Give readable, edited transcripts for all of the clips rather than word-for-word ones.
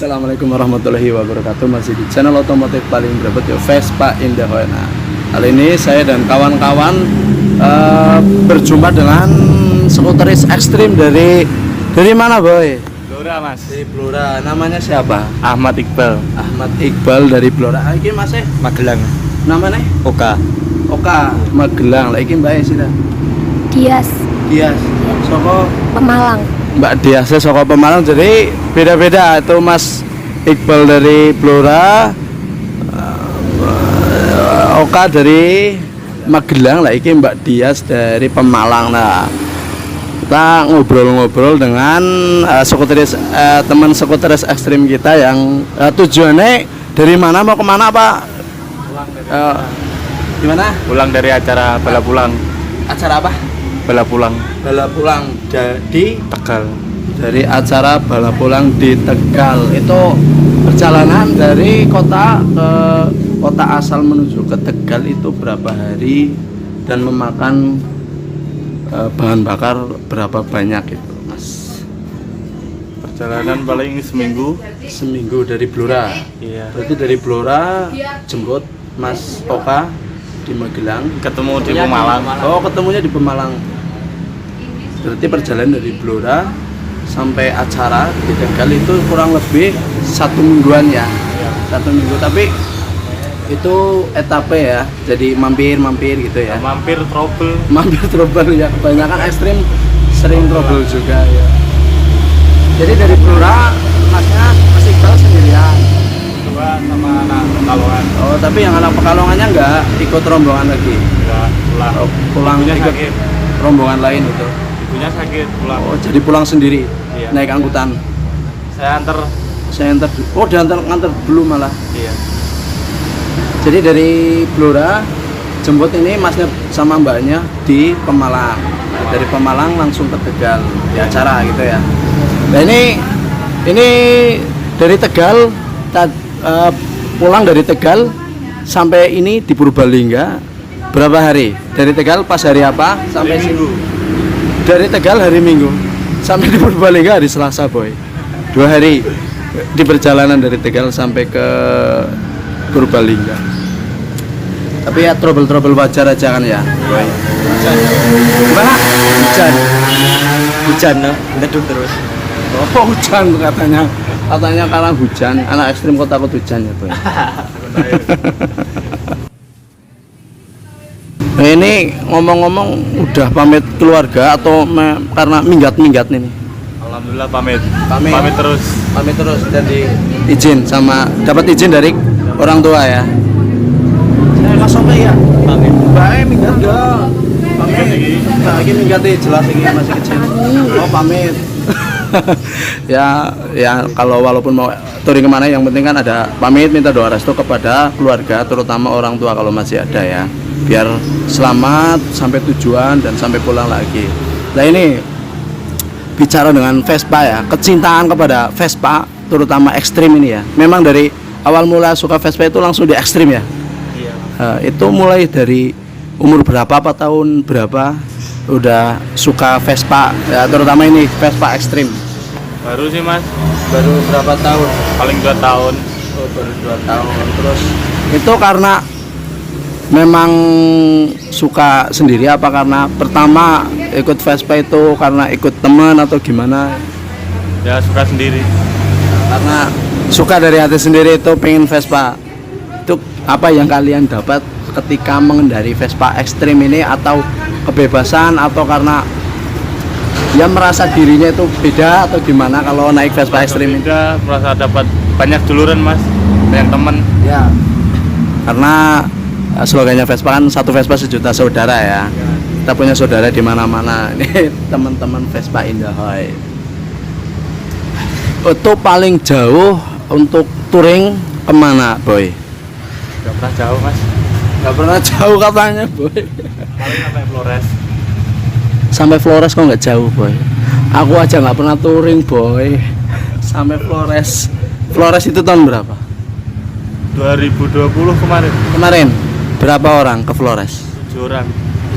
Assalamualaikum warahmatullahi wabarakatuh. Masih di channel otomotif paling berbeda Vespa Indah Hoena. Kali ini saya dan kawan-kawan berjumpa dengan skuteris ekstrim dari mana, Boy? Blora, Mas. Dari Blora. Namanya siapa? Ahmad Iqbal. Ahmad Iqbal dari Blora. Iki Mas Magelang. namanya? Oka. Oka Magelang. Lah iki Mbak sih. Dias Soko Pemalang. Mbak Diasnya Soko Pemalang, jadi beda-beda. Itu Mas Iqbal dari Blora, Oka dari Magelang, lah iki Mbak Dias dari Pemalang. Nah, kita ngobrol-ngobrol dengan teman skuteris ekstrim kita yang tujuannya dari mana mau kemana Pak? Gimana? Pulang dari acara bala pulang. Acara apa? Bala pulang. Bala pulang di Tegal. dari acara bala pulang di Tegal. Itu perjalanan dari kota ke kota asal menuju ke Tegal itu berapa hari dan memakan bahan bakar berapa banyak itu, Mas? Perjalanan paling seminggu dari Blora. Iya. Berarti dari Blora jemput Mas Oka di Magelang, Ketemu di Pemalang. Oh, ketemunya di Pemalang. Berarti perjalanan dari Blora sampai acara di Tegal itu kurang lebih 1 mingguan ya. 1 minggu, tapi itu etape ya. Jadi mampir gitu ya. Mampir trouble. Mampir trouble ya. Kebanyakan ekstrim sering trouble juga ya. Jadi dari Blora Masnya Mas Iqbal sendirian. Coba sama anak Pekalongan. Oh, tapi yang anak Pekalongannya enggak ikut rombongan lagi. Enggak, pulang. Oh, pulang Ibunya ikut sakit. rombongan lain itu. Ibunya sakit pulang. Oh, jadi pulang sendiri. Iya. Naik angkutan. Saya antar. Saya antar. Oh, ngantar dulu malah. Iya. Jadi dari Blora jemput ini Masnya sama Mbaknya di Pemalang. Nah, dari Pemalang langsung ke Tegal di acara gitu ya. Nah, ini dari Tegal pulang dari Tegal sampai ini di Purbalingga berapa hari? Dari Tegal pas hari apa? Sampai Minggu. Dari Tegal hari Minggu sampai di Purbalingga hari Selasa, Boy. 2 hari di perjalanan dari Tegal sampai ke Purbalingga. Tapi ya trouble wajar aja kan ya, Boy. Gimana? Hujan, Leduk terus. oh hujan katanya karena hujan, anak ekstrim kok takut hujan ya, Boy. Nah, ini ngomong-ngomong udah pamit keluarga atau karena minggat nih? Alhamdulillah pamit. Pamit terus. Pamit terus dan izin sama dapat izin dari orang tua ya. Saya Mas Oke ya. Pamit. Bae minggat enggak? Pamit iki. Nah, iki minggat jelas iki masih kecil. Oh, pamit. ya kalau walaupun mau touring kemana yang penting kan ada pamit, minta doa restu kepada keluarga, terutama orang tua kalau masih ada ya, biar selamat sampai tujuan dan sampai pulang lagi. Nah, ini bicara dengan Vespa ya, kecintaan kepada Vespa terutama ekstrim ini ya, memang dari awal mula suka Vespa itu langsung di ekstrim ya. Iya. Itu mulai dari umur berapa, apa tahun berapa udah suka Vespa ya, terutama ini Vespa ekstrim? Baru sih, Mas. Baru berapa tahun? Paling 2 tahun. Oh, baru 2 tahun. Terus itu karena memang suka sendiri apa karena pertama ikut Vespa itu karena ikut teman atau gimana? Ya suka sendiri. Karena suka dari hati sendiri itu pengen Vespa. Itu apa yang kalian dapat ketika mengendarai Vespa ekstrim ini, atau kebebasan atau karena ya merasa dirinya itu beda atau gimana kalau naik Vespa ekstrim ini? Beda, merasa dapat banyak duluran, Mas, banyak teman. Ya, karena slogannya Vespa kan satu Vespa sejuta saudara ya. Kita punya saudara di mana-mana. Ini teman-teman Vespa Indah Hoena. Itu paling jauh untuk touring kemana, Boy? Gak pernah jauh, Mas. Gak pernah jauh katanya, Boy. Paling sampai Flores. Sampai Flores kok nggak jauh, Boy. Aku aja nggak pernah touring, Boy. Sampai Flores. Flores itu tahun berapa? 2020 kemarin. Kemarin berapa orang ke Flores? 7 orang.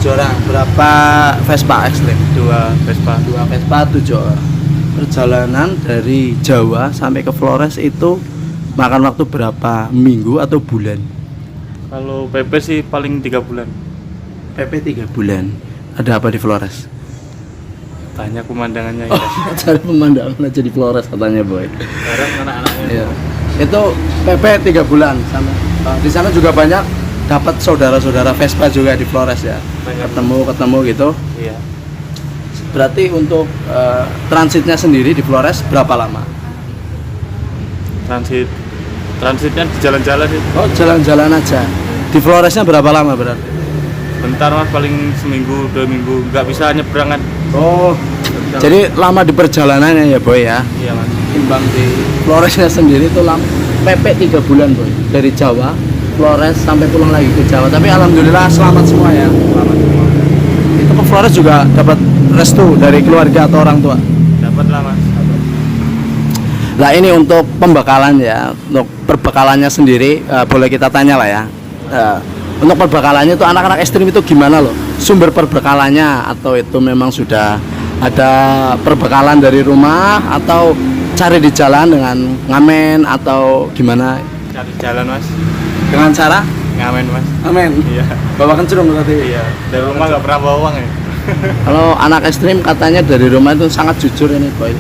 7 orang. Berapa Vespa ekstrim? 2 Vespa. 2 Vespa 7 orang. perjalanan dari Jawa sampai ke Flores itu makan waktu berapa minggu atau bulan? Kalau PP sih paling 3 bulan. PP 3 bulan. Ada apa di Flores? Banyak pemandangannya Oh, ya. cari pemandangan aja di Flores katanya boy. Bareng anak-anaknya. Iya. Itu PP 3 bulan sama. Di sana juga banyak dapat saudara-saudara Vespa juga di Flores ya. Banyak. Ketemu gitu. Iya. Berarti untuk transitnya sendiri di Flores berapa lama? Transitnya di jalan-jalan sih. Oh, jalan-jalan aja. Di Floresnya berapa lama berarti? Bentar mas, paling seminggu 2 minggu, nggak bisa nyebrangan. Oh, jadi lama di perjalanannya ya boy ya. Iya mas. Timbang di Floresnya sendiri itu lama. PP 3 bulan boy. Dari Jawa, Flores sampai pulang lagi ke Jawa. Tapi alhamdulillah selamat semua ya. Selamat semua. Itu ke Flores juga dapat restu dari keluarga atau orang tua. Dapat lah mas. Nah ini untuk pembekalan ya, untuk perbekalannya sendiri boleh kita tanya lah ya. Untuk perbekalannya itu anak-anak ekstrim itu gimana loh? Sumber perbekalannya atau itu memang sudah ada perbekalan dari rumah atau cari di jalan dengan ngamen atau gimana? Cari jalan mas. Dengan cara Ngamen mas. ngamen. Iya. Bawa kencurung berarti. Iya. Dari rumah nggak pernah bawa uang ya. Kalau anak ekstrim katanya dari rumah itu sangat jujur ini boy.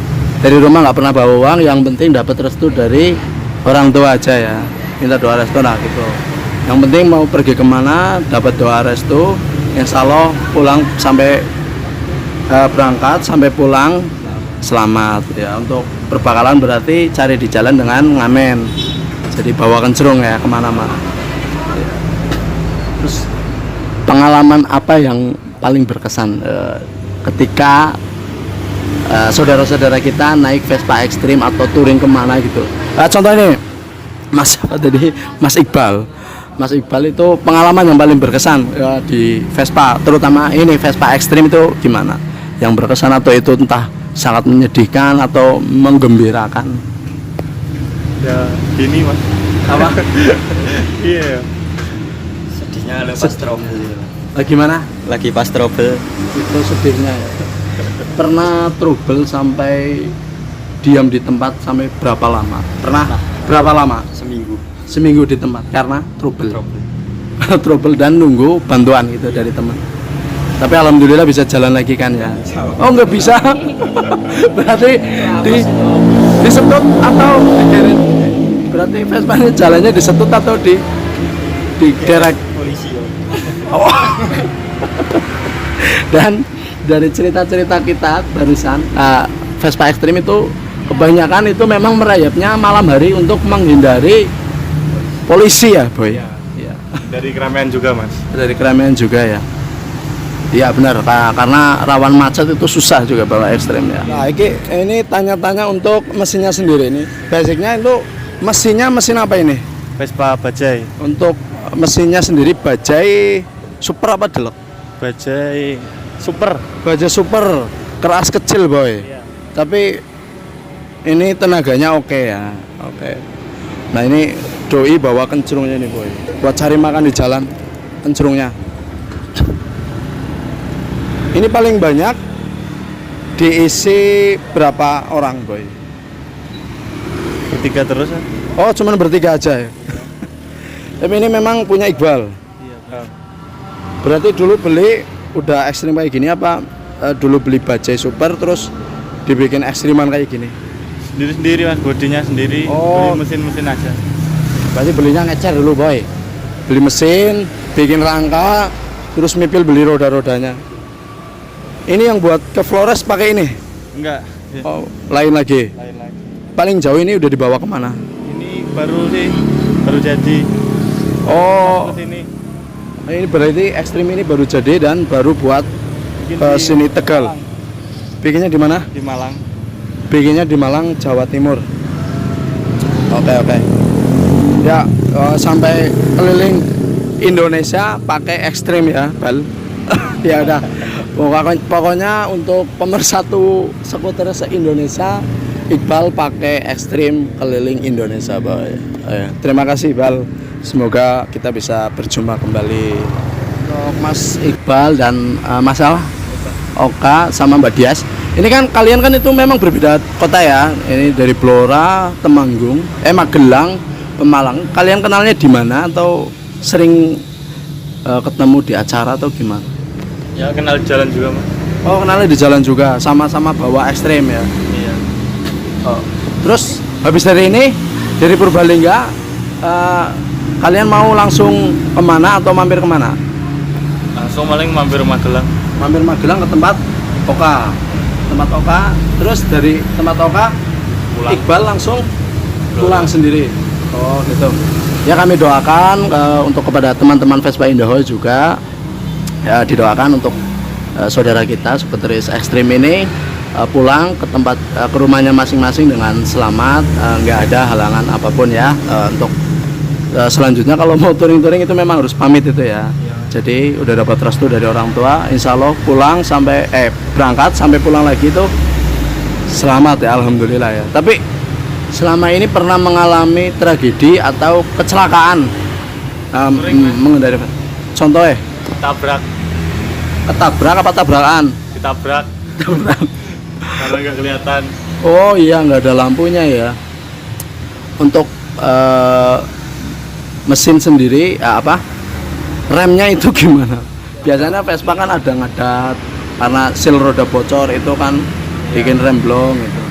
Dari rumah nggak pernah bawa uang, yang penting dapat restu dari orang tua aja ya. Minta doa restu lah gitu. Yang penting mau pergi kemana dapat doa restu, insya Allah pulang sampai berangkat sampai pulang selamat ya. Untuk perbekalan berarti cari di jalan dengan ngamen. Jadi bawa kencurung ya kemana-mana. Terus pengalaman apa yang paling berkesan ketika saudara-saudara kita naik Vespa ekstrim atau touring kemana gitu? Contohnya Mas apa tadi Mas Iqbal. Mas Iqbal itu pengalaman yang paling berkesan di Vespa, terutama ini Vespa ekstrim itu gimana? Yang berkesan atau itu entah sangat menyedihkan atau menggembirakan? Ya gini mas. Apa? Iya. Sedihnya pas trouble. Gimana? Lagi pas trouble. Itu sedihnya ya. Pernah trouble sampai diam di tempat sampai berapa lama? Pernah berapa lama? Seminggu. Seminggu di tempat karena trouble. Trouble dan nunggu bantuan gitu dari teman. Tapi alhamdulillah bisa jalan lagi kan ya. Oh nggak bisa. Berarti disetut atau digeret? Berarti Vespa-nya jalannya disetut atau di derek? Polisi. Oh. Dan dari cerita-cerita kita barusan Vespa ekstrim itu kebanyakan itu memang merayapnya malam hari untuk menghindari polisi ya boy. Iya. Dari keramaian juga mas. Dari keramaian juga ya. Iya benar karena rawan macet itu susah juga bawa ekstrim ya. Nah ini tanya-tanya untuk mesinnya sendiri ini. Basicnya itu mesin apa ini? Vespa bajai. Untuk mesinnya sendiri bajai super apa delok? Bajai super. Bajai super keras kecil boy. Iya. Tapi ini tenaganya oke ya. Oke. Nah ini doi bawa kencurungnya nih boy. Buat cari makan di jalan kencurungnya. Ini paling banyak diisi berapa orang boy? Bertiga terus kan? Oh cuman bertiga aja ya. Tapi ini memang punya Iqbal. Iya. Berarti dulu beli udah ekstrim kayak gini apa dulu beli bajai super terus dibikin ekstriman kayak gini? Sendiri mas, bodinya sendiri. Oh. Beli mesin aja. Berarti belinya ngecer dulu boy. Beli mesin, bikin rangka, terus mipil beli roda-rodanya. Ini yang buat ke Flores pakai ini? Enggak. Ya. Oh, lain lagi. Lain lagi. Paling jauh ini udah dibawa kemana? Ini baru jadi. Oh, Ke sini. ini berarti ekstrim ini baru jadi dan baru buat Bikin ke di sini Tegal. Malang. Bikinnya di mana? Di Malang. Bikinnya di Malang, Jawa Timur. Oke. Ya, sampai keliling Indonesia pakai ekstrim ya, Bal. Ya udah. Pokoknya untuk pemersatu skuter se-Indonesia, Iqbal pakai ekstrim keliling Indonesia, boy. Terima kasih, Bal. Semoga kita bisa berjumpa kembali. Untuk Mas Iqbal dan Mas Oka sama Mbak Dias, Ini kan kalian kan itu memang berbeda kota ya. Ini dari Blora, Temanggung, Magelang, Pemalang. Kalian kenalnya di mana atau sering ketemu di acara atau gimana? Ya kenal jalan juga mas. Oh, kenalnya di jalan juga, sama-sama bawa ekstrem ya. Iya. Oh. Terus habis dari ini dari Purbalingga kalian mau langsung kemana atau mampir kemana? Langsung paling mampir Magelang. Mampir Magelang ke tempat Oka. Tempat Oka, terus dari tempat Oka Pulang. Iqbal langsung pulang sendiri. Oh gitu. Ya kami doakan untuk kepada teman-teman Vespa Indahoe juga ya didoakan untuk saudara kita Skuteris ekstrim ini pulang ke tempat ke rumahnya masing-masing dengan selamat, nggak ada halangan apapun ya. Untuk selanjutnya kalau mau touring-touring itu memang harus pamit itu ya. Jadi udah dapat restu dari orang tua, insya Allah pulang sampai berangkat sampai pulang lagi itu selamat ya, alhamdulillah ya. Tapi selama ini pernah mengalami tragedi atau kecelakaan mengendarai? Contohnya? Ketabrak apa tabrakan? Ditabrak. Karena nggak kelihatan. Oh iya, nggak ada lampunya ya. Untuk mesin sendiri remnya itu gimana? Biasanya Vespa kan ada ngadat karena sil roda bocor itu kan bikin rem blong gitu.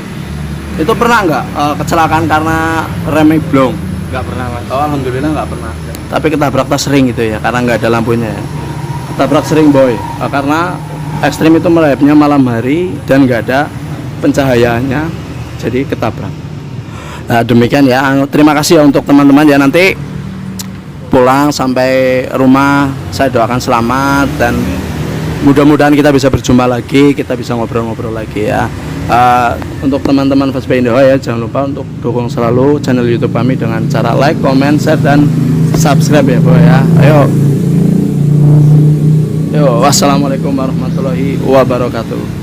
Itu pernah nggak kecelakaan karena remnya blong? Nggak pernah mas. Oh, alhamdulillah nggak pernah. Tapi ketabrak tas sering gitu ya karena nggak ada lampunya ya. Ketabrak sering boy karena ekstrim itu melayapnya malam hari dan nggak ada pencahayaannya, jadi ketabrak. Nah demikian ya, terima kasih ya untuk teman-teman ya, nanti pulang sampai rumah saya doakan selamat dan mudah-mudahan kita bisa berjumpa lagi, kita bisa ngobrol-ngobrol lagi ya. Untuk teman-teman Vespa Indahoe ya, jangan lupa untuk dukung selalu channel YouTube kami dengan cara like, comment, share dan subscribe ya boy ya. Ayo, wassalamualaikum warahmatullahi wabarakatuh.